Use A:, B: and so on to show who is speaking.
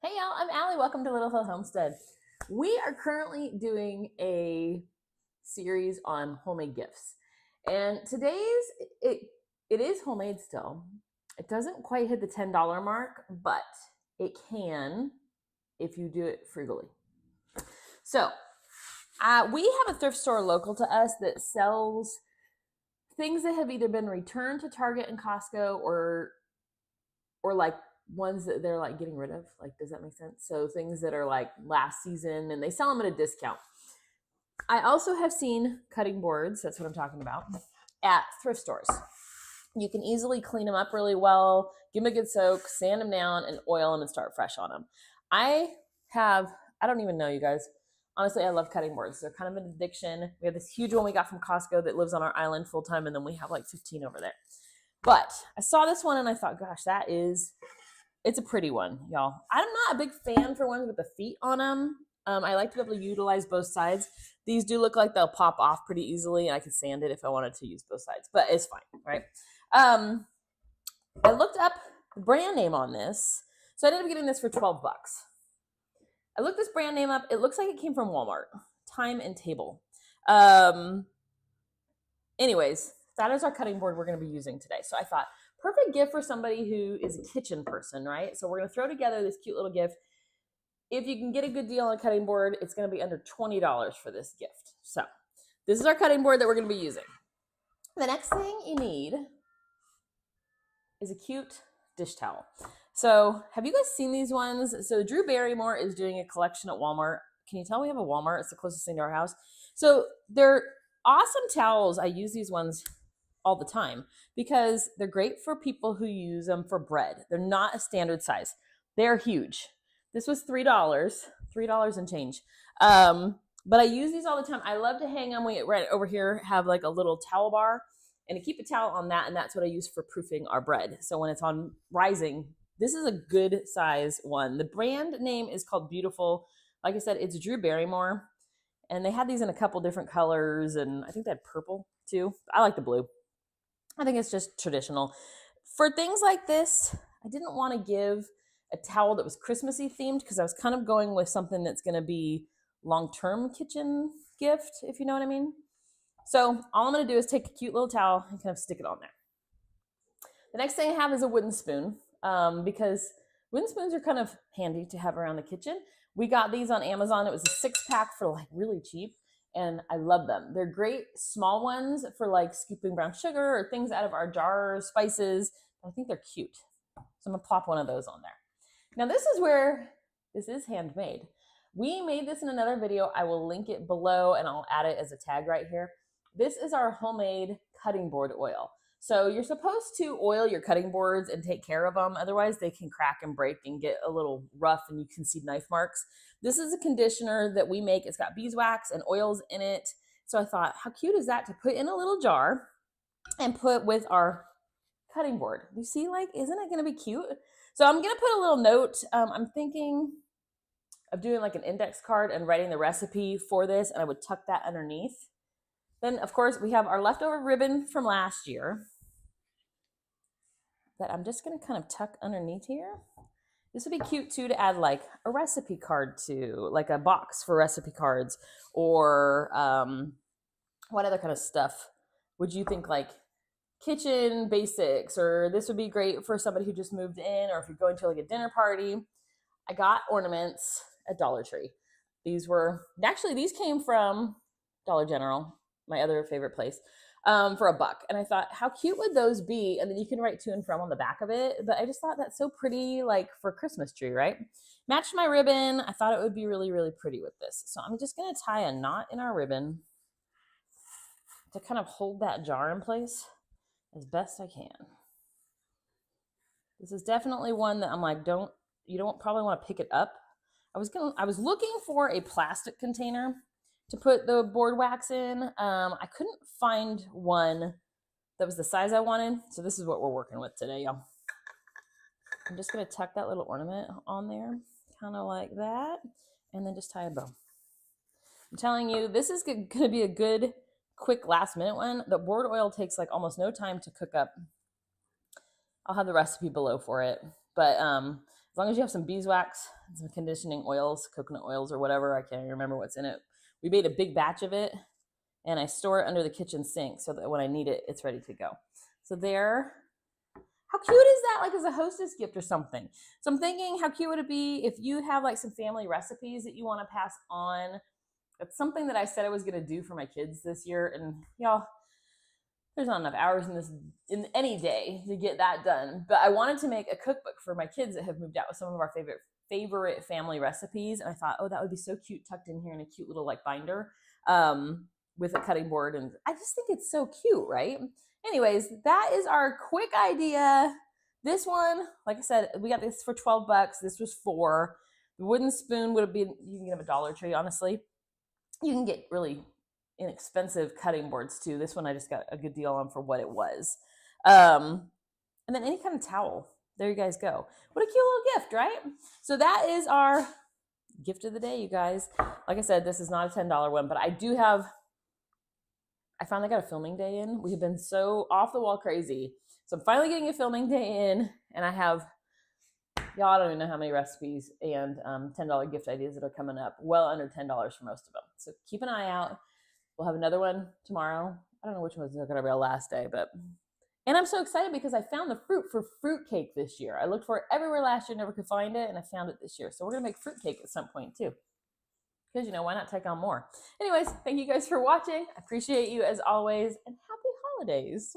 A: Hey y'all, I'm Ali. Welcome to Little Hill Homestead. We are currently doing a series on homemade gifts. And today's it is homemade still. It doesn't quite hit the $10 mark, but it can if you do it frugally. So, we have a thrift store local to us that sells things that have either been returned to Target and Costco or like ones that they're like getting rid of. Like, does that make sense? So things that are like last season and they sell them at a discount. I also have seen cutting boards, that's what I'm talking about, at thrift stores. You can easily clean them up really well, give them a good soak, sand them down, and oil them and start fresh on them. I don't even know, you guys. Honestly, I love cutting boards. They're kind of an addiction. We have this huge one we got from Costco that lives on our island full time, and then we have like 15 over there. But I saw this one and I thought, gosh, it's a pretty one, y'all. I'm not a big fan for ones with the feet on them. I like to be able to utilize both sides. These do look like they'll pop off pretty easily. I could sand it if I wanted to use both sides, but it's fine, right? I looked up the brand name on this. So I ended up getting this for 12 bucks. I looked this brand name up. It looks like it came from Walmart. Time and Table. Anyways, that is our cutting board we're going to be using today. So I thought, perfect gift for somebody who is a kitchen person, right? So we're going to throw together this cute little gift. If you can get a good deal on a cutting board, it's going to be under $20 for this gift. So this is our cutting board that we're going to be using. The next thing you need is a cute dish towel. So have you guys seen these ones? So Drew Barrymore is doing a collection at Walmart. Can you tell we have a Walmart? It's the closest thing to our house. So they're awesome towels. I use these ones all the time because they're great for people who use them for bread. They're not a standard size. They're huge. This was $3 and change. But I use these all the time. I love to hang them. We right over here have like a little towel bar and to keep a towel on that. And that's what I use for proofing our bread. So when it's on rising, this is a good size one. The brand name is called Beautiful. Like I said, it's Drew Barrymore. And they had these in a couple different colors. And I think they had purple too. I like the blue. I think it's just traditional. For things like this, I didn't want to give a towel that was Christmassy themed because I was kind of going with something that's going to be long-term kitchen gift, if you know what I mean. So all I'm going to do is take a cute little towel and kind of stick it on there. The next thing I have is a wooden spoon because wooden spoons are kind of handy to have around the kitchen. We got these on Amazon. It was a 6-pack for like really cheap. And I love them. They're great small ones for like scooping brown sugar or things out of our jars, spices. I think they're cute. So I'm gonna plop one of those on there. Now this is where this is handmade. We made this in another video. I will link it below and I'll add it as a tag right here. This is our homemade cutting board oil. So you're supposed to oil your cutting boards and take care of them. Otherwise they can crack and break and get a little rough and you can see knife marks. This is a conditioner that we make. It's got beeswax and oils in it. So I thought, how cute is that to put in a little jar and put with our cutting board? You see, like, isn't it going to be cute? So I'm going to put a little note. I'm thinking of doing like an index card and writing the recipe for this, and I would tuck that underneath. Then, of course, we have our leftover ribbon from last year that I'm just going to kind of tuck underneath here. This would be cute too to add like a recipe card to, like a box for recipe cards, or what other kind of stuff would you think, like kitchen basics, or this would be great for somebody who just moved in, or if you're going to like a dinner party. I got ornaments at Dollar Tree. These came from Dollar General, my other favorite place. For $1. And I thought, how cute would those be? And then you can write to and from on the back of it. But I just thought that's so pretty, like for a Christmas tree, right? Matched my ribbon. I thought it would be really, really pretty with this. So I'm just going to tie a knot in our ribbon to kind of hold that jar in place as best I can. This is definitely one that I'm like, you don't probably want to pick it up. I was looking for a plastic container to put the board wax in. I couldn't find one that was the size I wanted. So this is what we're working with today, y'all. I'm just going to tuck that little ornament on there, kind of like that, and then just tie a bow. I'm telling you, this is going to be a good, quick last minute one. The board oil takes like almost no time to cook up. I'll have the recipe below for it. But As long as you have some beeswax and some conditioning oils, coconut oils or whatever, I can't even remember what's in it. We made a big batch of it, and I store it under the kitchen sink so that when I need it, it's ready to go. So there. How cute is that? Like as a hostess gift or something. So I'm thinking, how cute would it be if you have like some family recipes that you want to pass on? That's something that I said I was going to do for my kids this year. And y'all, there's not enough hours in any day to get that done. But I wanted to make a cookbook for my kids that have moved out with some of our favorite family recipes. And I thought, oh, that would be so cute tucked in here in a cute little like binder with a cutting board. And I just think it's so cute, right? Anyways, that is our quick idea. This one, like I said, we got this for 12 bucks. This was $4. The wooden spoon would have been, you can get them at Dollar Tree, honestly. You can get really inexpensive cutting boards too. This one I just got a good deal on for what it was. And then any kind of towel. There you guys go. What a cute little gift, right? So that is our gift of the day, you guys. Like I said, this is not a $10 one, but I finally got a filming day in. We have been so off the wall crazy. So I'm finally getting a filming day in, and I have, y'all, I don't even know how many recipes and $10 gift ideas that are coming up. Well under $10 for most of them. So keep an eye out. We'll have another one tomorrow. I don't know which one's going to be our last day, but. And I'm so excited because I found the fruit for fruit cake this year. I looked for it everywhere last year, never could find it, and I found it this year. So we're going to make fruit cake at some point too. Because, why not take on more? Anyways, thank you guys for watching. I appreciate you as always, and happy holidays.